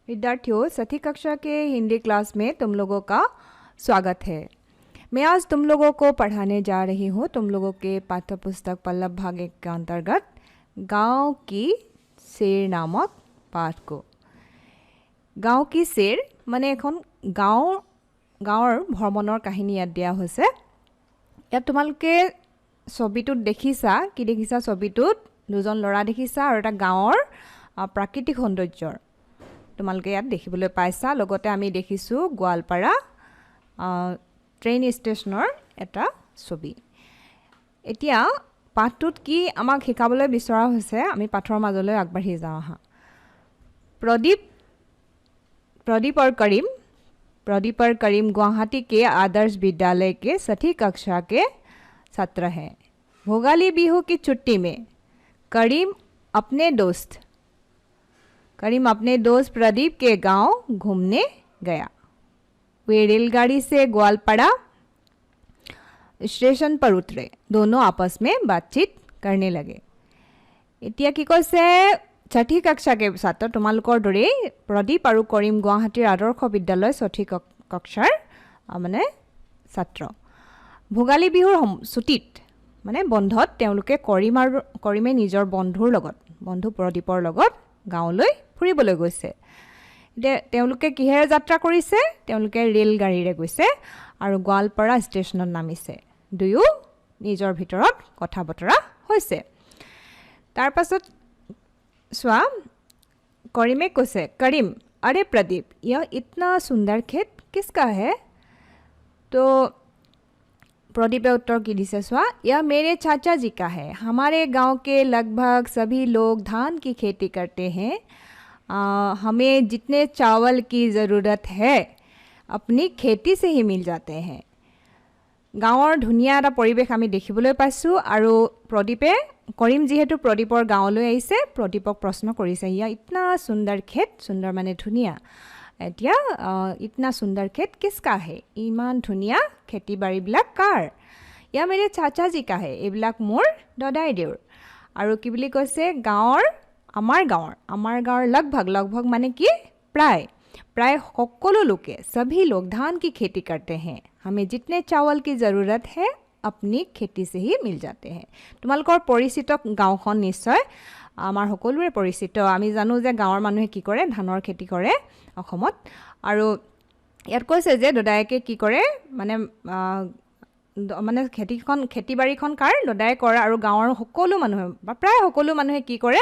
विद्यार्थियों, छठी कक्षा के हिंदी क्लास में तुम लोगों का स्वागत है। मैं आज तुम लोगों को पढ़ाने जा रही हूँ तुम लोगों के पाठ्य पुस्तक पल्लव भाग 1 के अंतर्गत गांव की शेर नामक पाठ को। गांव की शेर माने এখন গাঁৱৰ ভ্ৰমণৰ কাহিনী ইয়াত দিয়া হৈছে। ইয়াত তোমালোকে ছবিটোত দেখিছা, কি দেখিছা ছবিটোত? দুজন ল'ৰা দেখিছা আৰু এটা গাঁৱৰ প্ৰাকৃতিক সৌন্দৰ্যৰ তোমালোকে ইয়াত দেখিবলৈ পাইছা। লগতে আমি দেখিছোঁ গোৱালপাৰা ট্ৰেইন ষ্টেচনৰ এটা ছবি। এতিয়া পাঠটোত কি আমাক শিকাবলৈ বিচৰা হৈছে, আমি পাঠৰ মাজলৈ আগবাঢ়ি যাওঁ আহা। प्रदीप और करीम गुवाहाटी के आदर्श विद्यालय के छठी कक्षा के छात्र हैं। भोगाली बिहू की छुट्टी में करीम अपने दोस्त प्रदीप के गांव घूमने गया। वे रेलगाड़ी से ग्वालपाड़ा स्टेशन पर उतरे। दोनों आपस में बातचीत करने लगे। इतिया की কৈছে छठी कक्षा के छात्र तुम्हालोकर दरे प्रदीप और करीम गुवाहाटीर आदर्श विद्यालय छठी कक्षार माने छात्र। भोगाली बिहुर छुट्टीत माने बंधत तेवलोके करीमे निजर बंधु प्रदीपर लगत गाँवলৈ ফুৰিবলৈ গৈছে। তেওলোকে কিহেৰে যাত্ৰা কৰিছে? তেওলোকে ৰেলগাড়ীৰে গৈছে আৰু গোৱালপাৰা ষ্টেচনত নামিছে। দুয়ো নিজৰ ভিতৰত কথা বতৰা হৈছে। তাৰ পাছত চোৱা, करीमे কৈছে, करीम अरे प्रदीप, यह इतना सुंदर खेत किसका है? तो प्रदीपे उत्तर की दिसे चोआ, यह मेरे चाचा जी का है। हमारे गांव के लगभग सभी लोग धान की खेती करते हैं। हमें जितने चावल की ज़रूरत है अपनी खेती से ही मिल जाते हैं। गाँवर धुनिया এটা পৰিৱেশ আমি দেখিবলৈ পাইছোঁ আৰু প্ৰদীপে करीम যিহেতু প্ৰদীপৰ গাঁৱলৈ আহিছে, প্ৰদীপক প্ৰশ্ন কৰিছে, ইয়া ইতনা সুন্দৰ খেত, সুন্দৰ মানে ধুনিয়া, এতিয়া ইতনা সুন্দৰ খেত কিসকা হে? ইমান ধুনিয়া খেতি বাৰীবিলাক কাৰ? ইয়া মেৰে চাচা জি কা হে, এইবিলাক মোৰ দদাই দেউৰ। আৰু কি বুলি কৈছে, আমাৰ গাঁৱৰ लगभग माने कि प्राय সকলো লোকে सभी लोग धान की खेती करते हैं। हमें जितने चावल की ज़रूरत है अपनी खेती से ही मिल जाते हैं। তোমালোকৰ পৰিচিত গাঁওখন নিশ্চয় আমাৰ সকলোৰে পৰিচিত। আমি জানো যে গাঁৱৰ মানুহে কি কৰে, ধানৰ খেতি কৰে অসমত। আৰু ইয়াত কৈছে যে দদায়েকে কি কৰে, মানে খেতি বাৰীখন কাৰ? দদায়ে কৰে। আৰু গাঁৱৰ সকলো মানুহে বা প্ৰায় সকলো মানুহে কি কৰে,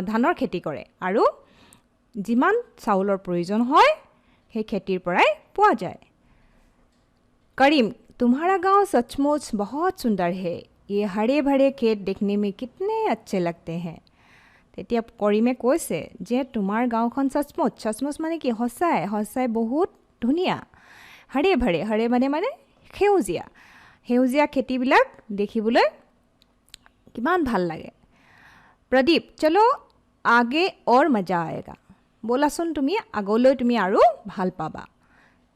ধানৰ খেতি কৰে। আৰু যিমান চাউলৰ প্ৰয়োজন হয় সেই খেতিৰ পৰাই পোৱা যায়। करीम, तुम्हारा गांव सचमुच बहुत सुंदर है। ये हरे भरे खेत देखने में कितने अच्छे लगते हैं। তেতিয়া करीमे কৈছে যে তোমাৰ গাঁওখন সচমুচ মানে কি? সঁচাই বহুত ধুনীয়া। हरे মানে সেউজীয়া খেতিবিলাক দেখিবলৈ কিমান ভাল লাগে। प्रदीप, चलो आगे और मजा आएगा। बोलाचোন তুমি, আগলৈ তুমি আৰু ভাল পাবা।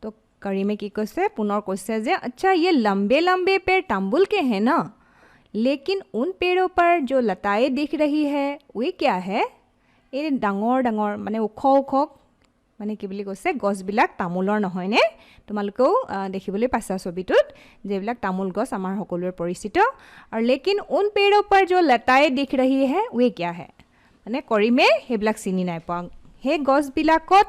तो करीमे की কৈছে, पुनर কৈছে যে अच्छा, ये लंबे पेड़ तांबुल के हैं ना, लेकिन उन पेड़ों पर जो लताएं दिख रही है वे क्या है? ये डाঙर माने ওখ মানে কি বুলি কৈছে, গছবিলাক তামোলৰ নহয়নে? তোমালোকেও দেখিবলৈ পাইছা ছবিটোত যেবিলাক তামোল গছ আমাৰ সকলোৰে পৰিচিত। আৰু लेकिन उन पेड़ों पर जो लताएं दिख रही है वे क्या है? মানে करीमे সেইবিলাক চিনি নাই পোৱা। সেই গছবিলাকত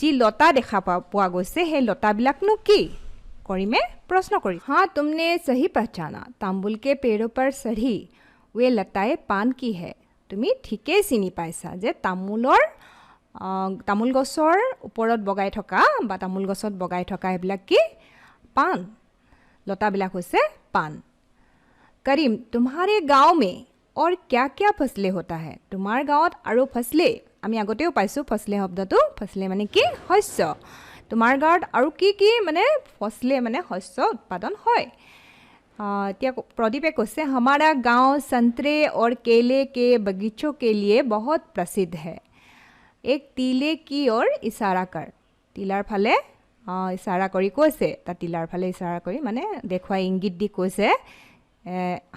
যি লতা দেখা পোৱা গৈছে সেই লতাবিলাকনো কি? करीमे प्रश्न करी। हाँ, तुमने सही पहचाना। तांबुल के पेड़ों पर सड़ी वे लताएं पान की है। তুমি ঠিকেই চিনি পাইছা যে তামোল গছৰ ওপৰত বগাই থকা বা তামোল গছত বগাই থকা এইবিলাক কি? পান। লতাবিলাক হৈছে পান। करीम, तुम्हारे गांव में और क्या फसलें होता है? তোমাৰ গাঁৱত আৰু ফসলে, আমি আগতেও পাইছোঁ ফসলে শব্দটো। ফসলে মানে কি? শস্য। তোমাৰ গাঁৱত আৰু কি মানে ফসলে মানে শস্য উৎপাদন হয়। এতিয়া प्रदीपे কৈছে, हमारा गांव संतरे और केले के बगीचों के लिए बहुत प्रसिद्ध है। एक तीले की ओर इशारा कर। তিলাৰ ফালে ইশাৰা কৰি কৈছে, তা তিলাৰ ফালে ইশাৰা কৰি মানে দেখুৱাই ইংগিত দি কৈছে,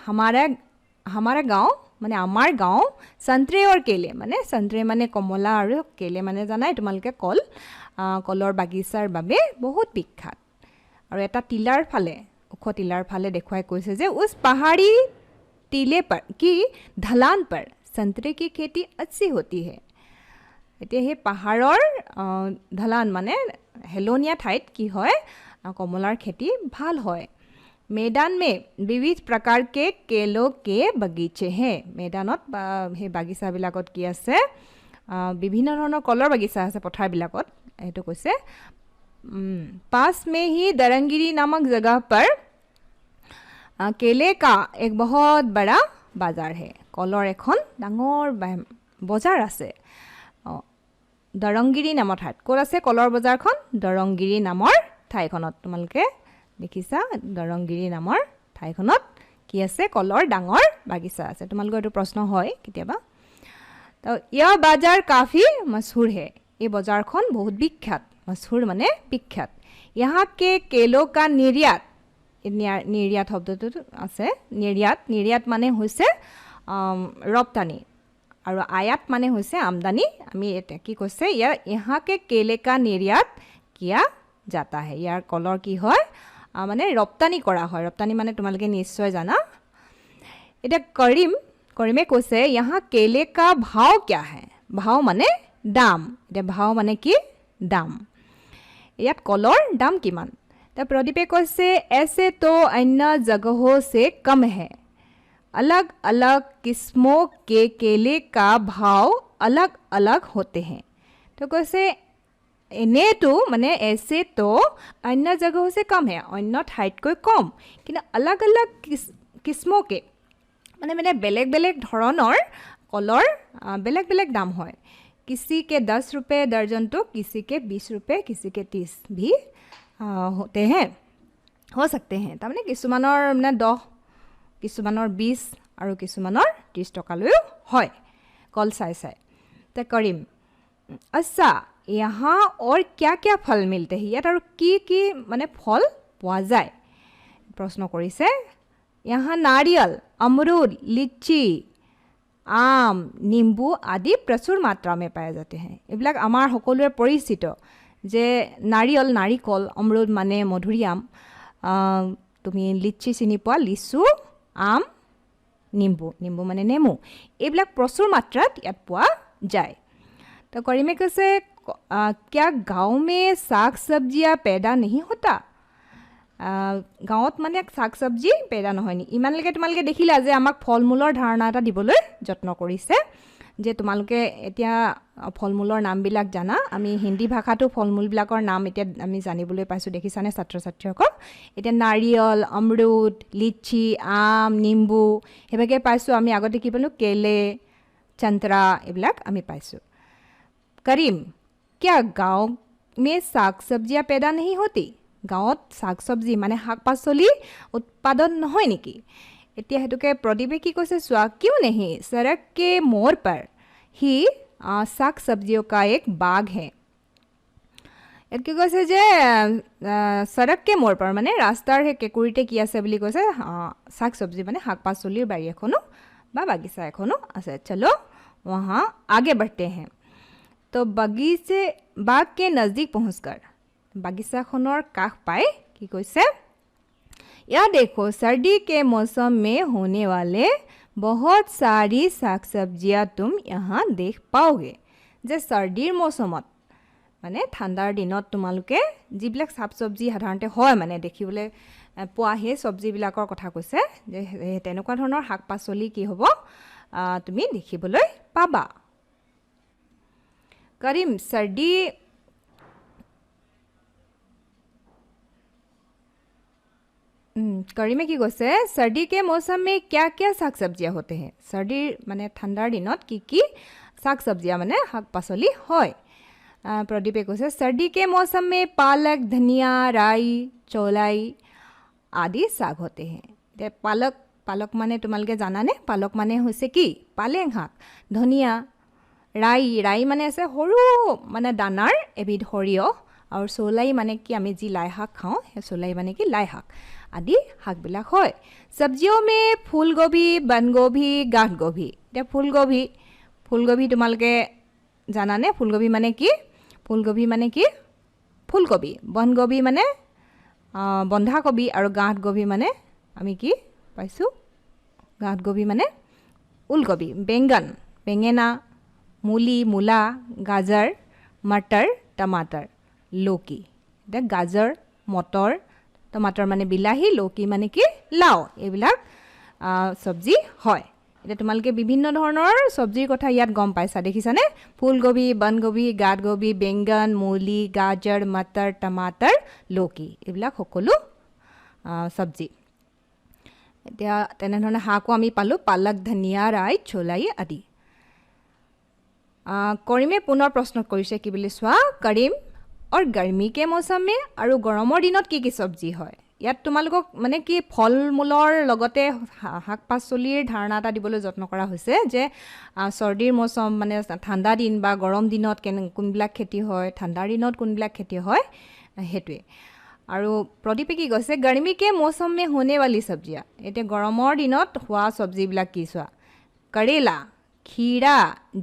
हमारा गांव মানে আমাৰ গাঁও সন্ত্ৰে আৰু কেলে মানে সন্ত্ৰে মানে কমলা আৰু কেলে মানে জানাই তোমালোকে কলৰ বাগিচাৰ বাবে বহুত বিখ্যাত আৰু এটা টিলাৰ ফালে ওখ টিলাৰ ফালে দেখুৱাই কৈছে যে উস पहाड़ी टीले पर की ढलान पर संतरे की खेती अच्छी होती है এতিয়া সেই পাহাৰৰ ঢলান মানে হেলনীয়া ঠাইত কি হয় কমলাৰ খেতি ভাল হয় मैदान में विविध प्रकार के केलों के बगीचे हैं मैदानत हे बागिचा बिलाकत की আছে বিভিন্ন ধৰণৰ কলৰ বাগিচা আছে পথাৰ বিলাকত এটো কৈছে पास में ही दरंगिरी नामक जगह पर केले का एक बहुत बड़ा बाजार है কলৰ এখন ডাঙৰ বজাৰ আছে দৰংগিৰি নামৰ ঠাইত ক'ত আছে কলৰ বজাৰখন দৰংগিৰি নামৰ ঠাইখনত তোমালোকে দেখিছা দৰংগিৰি নামৰ ঠাইখনত কি আছে কলৰ ডাঙৰ বাগিচা আছে তোমালোকৰ এইটো প্ৰশ্ন হয় কেতিয়াবা তো ইয়া বাজাৰ কাফি মशहूर है এই বজাৰখন বহুত বিখ্যাত मशहूर মানে বিখ্যাত यहाँ के केलों का निर्यात निर्यात শব্দটো আছে निर्यात মানে হৈছে ৰপ্তানি আৰু আয়াত মানে হৈছে আমদানি আমি এটা কি কৈছে यहाँ के केले का निर्यात किया जाता है ইয়াৰ কলৰ কি হয় মানে ৰপ্তানি কৰা হয় ৰপ্তানি মানে তোমালোকে নিশ্চয় জানা এটা কৰিমে কৈছে यहाँ केले का भाव क्या है भाव মানে দাম এটা ভাव মানে কি দাম ইয়াত কলৰ দাম কিমান ता प्रदीपे কৈছে ऐसे तो अन्य जगहों से कम है अलग अलग किस्मों के केले का भाव अलग अलग होते हैं तो कैसे एने तो माने ऐसे तो अन्य जगहों से कम है अन्य ठाइट कोई कम कि अलग अलग किस्मों के माने बेलेग बेलेग धरणर कलर बेलेग बेलेग दाम है किसी के 10 रुपये दर्जन तो किसी के 20 रुपये किसी के 30 भी होते हैं हो सकते हैं তাৰমানে কিছুমানৰ মানে 10 কিছুমানৰ 20 আৰু কিছুমানৰ 30 টকালৈও হয় কল চাই তে কৰিম अच्छा यहाँ और क्या क्या फल मिलते हैं ইয়াত আৰু কি মানে ফল পোৱা যায় প্ৰশ্ন কৰিছে यहाँ नारियल अमरूद लीची आम नींबू आदि प्रचुर मात्रा में पाए जाते हैं এইবিলাক আমাৰ সকলোৰে পৰিচিত যে নাৰিকল অমৰুদ মানে মধুৰিআম তুমি লিচি চিনি পোৱা লিচু আম নিম্বু মানে নেমু এইবিলাক প্ৰচুৰ মাত্ৰাত ইয়াত পোৱা যায় तो करीमे कैसे क्या गांव में साग सब्जियां पैदा नहीं होता गाँवत মানে শাক সবজি पैदा নহয় নি ইমানলৈকে তোমালোকে দেখিলা যে আমাক ফলমূলৰ ধাৰণা এটা দিবলৈ যত্ন কৰিছে যে তোমালোকে এতিয়া ফলমূলৰ নামবিলাক জানা আমি হিন্দী ভাষাটো ফলমূলবিলাকৰ নাম এতিয়া আমি জানিবলৈ পাইছো দেখিছানে ছাত্ৰ ছাত্ৰীসকল এতিয়া নাৰিকল অমৰুদ লিচি আম নিম্বু হেবাকে পাইছো আমি আগতে কি বলো কেলে চন্ত্ৰা এইবিলাক আমি পাইছো करीम क्या गांव में साग सब्जियां पैदा नहीं होती गाँवत साग सब्जी माने শাক পাচলি उत्पादन নহয় নেকি এতিয়া হেতুকে प्रदीपे की কৈছে চোৱা क्यों नहीं सड़क के मोड़ पर ही साग सब्जियों का एक बाग है কি কৈছে যে सड़क के मोड़ पर মানে ৰাস্তাৰ হে কেকুৰিতে কি আছে বুলি কৈছে শাক সবজি মানে শাক পাচলিৰ বাৰী এখনো বা বাগিচা এখনো আছে চলো वहां आगे बढ़ते हैं तो बगीचे बाग के नज़दीक पहुंचकर बागीचा खनर काख पाए कि कैसे यह देखो सर्दी के मौसम में होने वाले बहुत सारी साग सब्जियां तुम यहाँ देख पाओगे जे सर्दीर मौसमत माने ठंडार दिनत तुमालुके जिबिलक साग सब्जी साधारणते হয় মানে দেখিবলৈ পোৱা হে সবজিবিলাকৰ কথা কৈছে যে তেনেকুৱা ধৰণৰ শাক পাচলি কি হ'ব তুমি দেখিবলৈ পাবা करीम सर्दी करीमे की কৈছে सर्दी के मौसम में क्या क्या साग सब्जियां होते हैं सर्दी माने ठंडार दिनत की साग सब्जियां माने শাক পাচলি হয় प्रदीपे কৈছে सर्दी के मौसम में पालक धनिया राई चौलाई आदि साग होते हैं दे पालक माने তোমালোকে জানানে পালক মানে হৈছে কি পালেং শাক ধনিয়া राई माने আছে সৰু মানে দানাৰ এবিধ সৰিয়হ আৰু চলাই মানে কি আমি যি লাই শাক খাওঁ সেই চলাই মানে কি লাই শাক আদি শাকবিলাক হয় সবজিও মে ফুলগোবি বনগোবি গাঁঠগোবি এতিয়া ফুলগোবি তোমালোকে জানানে ফুলগোবি মানে কি ফুলকবি বনগোবি মানে বন্ধাকবি আৰু গাঁঠগোবি মানে আমি কি পাইছোঁ গাঁঠগোবি মানে ওলকবি বেঙেনা मूली मूला गाजर मटर टमाटर लौकी এটা গাজৰ মটৰ টমাটৰ মানে বিলাহী লৌকি মানে কি লাও এইবিলাক সবজি হয় এটা তোমালকে বিভিন্ন ধৰণৰ সবজিৰ কথা ইয়াত গম পাইছা দেখিছানে ফুলগোবি বনগোবি গাঁঠগোবি বেঙেন मूली গাজৰ মটৰ টমাটৰ লৌকি এইবিলাক সকলো সবজি এতিয়া তেনেধৰণে হাকো আমি পালো পালক ধনিয়া ৰাই ছোলাই আদি करीमे पुनः प्रश्न কৰিছে কি বুলি সোৱা करीम और गर्मी के मौसम में আৰু গৰমৰ দিনত কি সবজি হয় ইয়াত তোমালোকক মানে কি ফল মূলৰ লগতে শাক পাচলিৰ ধাৰণা এটা দিবলৈ যত্ন কৰা হৈছে যে সৰ্দিৰ মৌসম মানে ঠাণ্ডা দিন বা গৰম দিনত কোনবিলাক খেতি হয় ঠাণ্ডাৰ দিনত কোনবিলাক খেতি হয় হেতুৱে আৰু প্ৰদীপে কি কৈছে गर्मी के मौसम में होने वाली सब्जियां এতিয়া গৰমৰ দিনত হোৱা সবজিবিলাক কি সোৱা करेला खीरा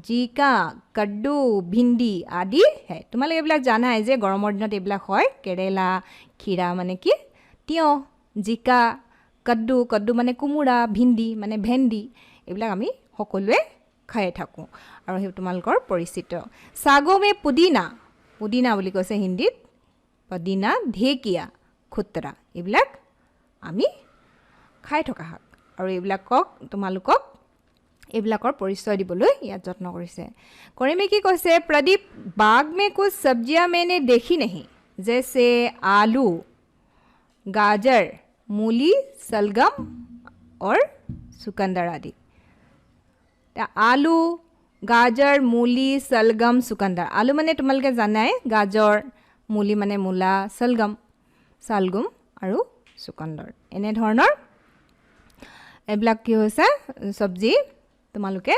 जिका कद्दू भिंडी आदि है तुम्हारे এইবিলাক জানাই যে গৰমৰ দিনত এইবিলাক হয় কেৰেলা खीरा মানে কি তিয়হ জিকা কদ্দু মানে কুমুৰা ভিন্ডি মানে ভেন্ডি এইবিলাক আমি সকলোৱে খাই থাকো আৰু হে তোমালকৰ পৰিচিত সাগো মে পুদিনা বুলি কৈছে হিন্দীত পুদিনা ঢেকিয়া খুতৰা এইবিলাক আমি খাই থকা হাক আৰু এইবিলাকক তোমালোকক এইবিলাকৰ পৰিচয় দিবলৈ ইয়াত যত্ন কৰিছে কৰেমে কি কৈছে प्रदीप बाग में कुछ सब्जियां मैंने देखी नहीं जैसे आलू गाजर मूली सलगम और चुकंदर आदि आलू गाजर मूली सलगम चुकंदर आलू माने তোমালোকে জানাই গাজৰ मूली মানে মূলা সালগুম আৰু চুকন্দৰ এনে ধৰণৰ এইবিলাক কি হৈছে সবজি তোমালোকে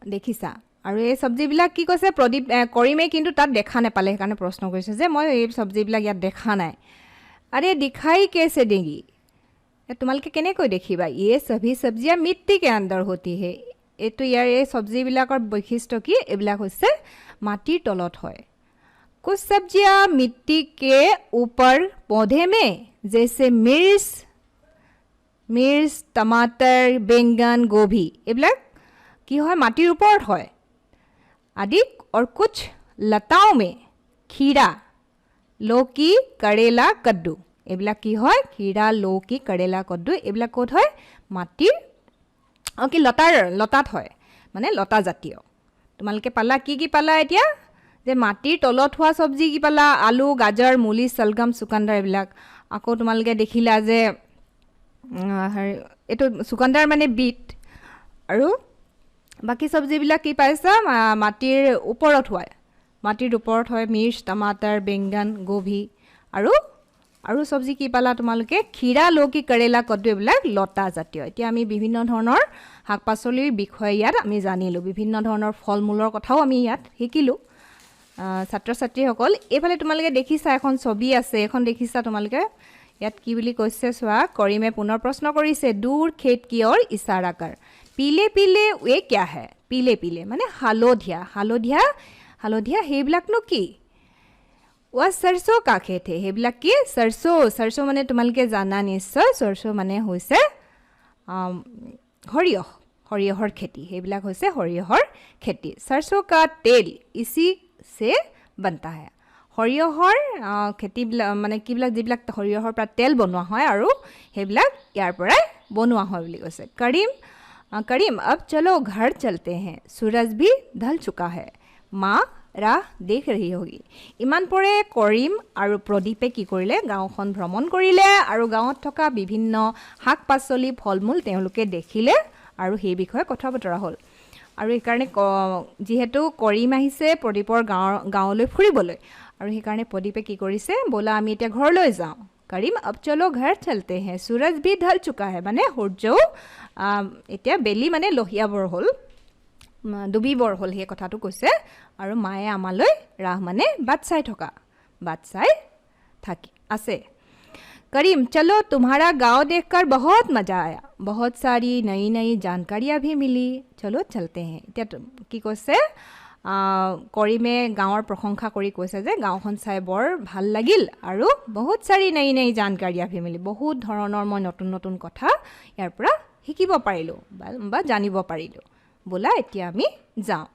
দেখিছা আৰু এই সবজিবিলাক কি কৈছে প্ৰদীপ কৰিমে কিন্তু তাত দেখা নাপালে সেইকাৰণে প্ৰশ্ন কৰিছে যে মই এই সবজিবিলাক ইয়াত দেখা নাই আৰে দিখাই कैसे देंगी তোমালোকে কেনেকৈ দেখিবা ये सभी सब्जियां मिट्टी के अंदर होती है এটো ইয়াৰ এই সবজিবিলাকৰ বৈশিষ্ট্য কি এইবিলাক হৈছে মাটিৰ তলত হয় कुछ सब्जियां मिट्टी के ऊपर पौधे में जैसे मिर्च टमाटर बैंगन गोभी এইবিলাক কি হয় মাটিৰ ওপৰত হয় आदि और कुछ लताओं में खीरा लौकी करेला कद्दू এইবিলাক কি হয় खीरा लौकी करेला कद्दू এইবিলাক কোত হয় মাটিৰ কি লতাত হয় মানে লতা জাতীয় তোমালকে পালা কি পালা এতিয়া যে মাটিৰ তলত হোৱা সবজি কি পালা আলু গাজৰ মূলি সলগম চুকন্দৰ এইবিলাক আকৌ তোমালকে দেখিলা যে এটো চুকন্দৰ মানে বিট আৰু বাকি সবজিবিলাক কি পাইছা মাটিৰ ওপৰত হয় মিৰ্চ টমাটাৰ বেঙেন গোবি আৰু সবজি কি পালা তোমালোকে खीरा লৌকি কৰেলা কদ্দু এইবিলাক লতা জাতীয় এতিয়া আমি বিভিন্ন ধৰণৰ শাক পাচলিৰ বিষয় ইয়াত আমি জানিলো বিভিন্ন ধৰণৰ ফল মূলৰ কথাও আমি ইয়াত শিকিলো ছাত্ৰ ছাত্ৰীসকল এফালে তোমালোকে দেখিছা এখন ছবি আছে এখন দেখিছা তোমালোকে ইয়াত কি বুলি কৈছে সোৱা কৰিমে পুনৰ প্ৰশ্ন কৰিছে दूर खेत की ओर इशारा कर पीले पीले वे क्या है पीले মানে হালধীয়া হেবিলাক নো কি वा सरसों का खेत है हेবিলাক কি सरसों মানে তোমালোকে জানা নিশ্চয় सरसों মানে হৈছে সৰিয়হৰ খেতি হেবিলাক হৈছে সৰিয়হৰ খেতি सरसों का तेल इसी से बनता है সৰিয়হৰ খেতি মানে কিবিলাক যিবিলাক সৰিয়হৰ পৰা তেল বনোৱা হয় আৰু হেবিলাক ইয়াৰ পৰা বনোৱা হয় বুলি কৈছে करीम अब चलो घर चलते हैं सूरज भी ढल चुका है माँ राह देख रही होगी ইমান পৰে কৰিম আৰু প্ৰদীপে কি কৰিলে গাঁওখন ভ্ৰমণ কৰিলে আৰু গাঁৱত থকা বিভিন্ন শাক পাচলি ফলমূল তেওঁলোকে দেখিলে আৰু সেই বিষয়ে কথা বতৰা হ'ল আৰু এই কাৰণে যেহেতু কৰিম আহিছে প্ৰদীপৰ গাঁৱলৈ ফুৰিবলৈ আৰু সেই কাৰণে প্ৰদীপে কি কৰিছে बोला আমি এতিয়া ঘৰলৈ যাওঁ करीम अब चलो घर चलते हैं सूरज भी ढल चुका है माने সূৰ্যও এতিয়া বেলি মানে লহিয়াবৰ হ'ল ডুবিবৰ হ'ল সেই কথাটো কৈছে আৰু মায়ে আমালৈ ৰাহ মানে বাট চাই থাকি আছে करीम, चलो तुम्हारा गांव देखकर बहुत मज़ा आया, बहुत सारी नई नई जानकारियाँ भी मिली, चलो चलते हैं। এতিয়া কি কৈছে, কৰিমে গাঁৱৰ প্ৰশংসা কৰি কৈছে যে গাঁওখন চাই বৰ ভাল লাগিল আৰু বহুত সাৰি নই নই জানকাৰিয়া ভি মিলি, বহুত ধৰণৰ মই নতুন নতুন কথা ইয়াৰ পৰা শিকিব পাৰিলোঁ বা জানিব পাৰিলোঁ। বোলা এতিয়া আমি যাওঁ।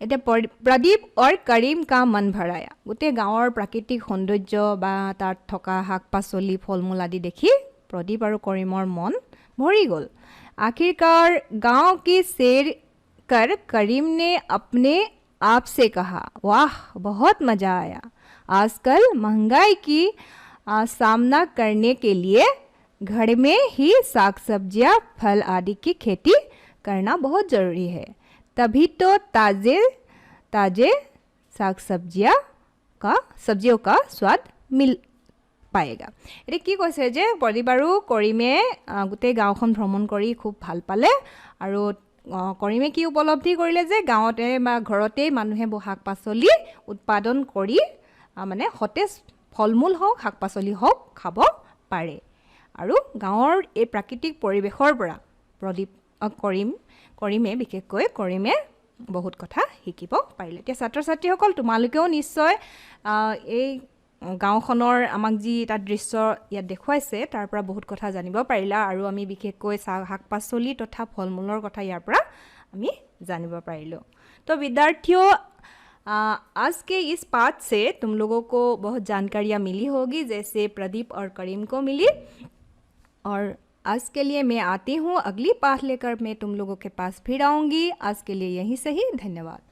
এতিয়া প্ৰদীপ আৰু কৰিম কা মন ভৰায়া, গোটেই গাঁৱৰ প্ৰাকৃতিক সৌন্দৰ্য বা তাত থকা শাক পাচলি ফল মূল আদি দেখি প্ৰদীপ আৰু কৰিমৰ মন ভৰি গ'ল। आखिरकार गांव की सैर कर करीम ने अपने आप से कहा, वाह बहुत मज़ा आया, आजकल महंगाई की सामना करने के लिए घर में ही साग सब्जियां फल आदि की खेती करना बहुत ज़रूरी है, तभी तो ताज़े ताज़े साग सब्जियों का स्वाद मिल পায়েগা। এতিয়া কি কৈছে যে প্ৰদীপ আৰু কৰিমে গোটেই গাঁওখন ভ্ৰমণ কৰি খুব ভাল পালে আৰু কৰিমে কি উপলব্ধি কৰিলে যে গাঁৱতে বা ঘৰতেই মানুহে শাক পাচলি উৎপাদন কৰি মানে সতেজ ফল মূল হওক শাক পাচলি হওক খাব পাৰে আৰু গাঁৱৰ এই প্ৰাকৃতিক পৰিৱেশৰ পৰা কৰিমে বিশেষকৈ কৰিমে বহুত কথা শিকিব পাৰিলে। এতিয়া ছাত্ৰ ছাত্ৰীসকল তোমালোকেও নিশ্চয় এই গাঁওখনৰ আমাক যি এটা দৃশ্য ইয়াত দেখুৱাইছে তাৰ পৰা বহুত কথা জানিব পাৰিলা আৰু আমি বিশেষকৈ শাক পাচলি তথা ফল মূলৰ কথা ইয়াৰ পৰা আমি জানিব পাৰিলোঁ। तो विद्यार्थियों, आज के इस पाठ से तुम लोगों को बहुत जानकारियाँ मिली होगी, जैसे प्रदीप और करीम को मिली। और आज के लिए मैं आती हूँ, अगली पाठ लेकर मैं तुम लोगों के पास फिर आऊँगी। आज के लिए यहीं से ही, धन्यवाद।